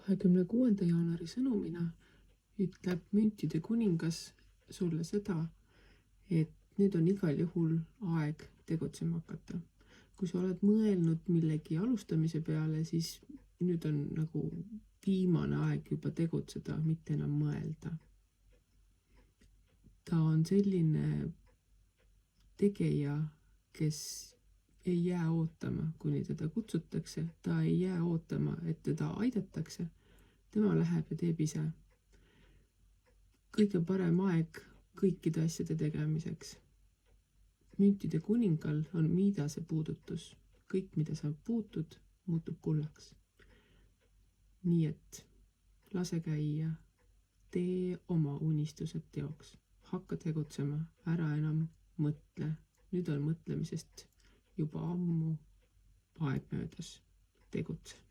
26. jaanuari sõnumina ütleb müntide kuningas sulle seda, et nüüd on igal juhul aeg tegutsema hakata. Kui sa oled mõelnud millegi alustamise peale, siis nüüd on nagu viimane aeg juba tegutseda, mitte enam mõelda. Ta on selline tegija, kes ei jää ootama, kuni teda kutsutakse, ta ei jää ootama, et teda aidatakse, tema läheb ja teeb ise. Kõige parem aeg kõikide asjade tegemiseks. Müntide kuningal on Miidase puudutus. Kõik, mida sa puutud, muutub kullaks. Nii et lase käia, tee oma unistused teoks. Hakka tegutsema, ära enam mõtle. Nüüd on mõtlemisest juba ammu aeg möödas. Tegutse.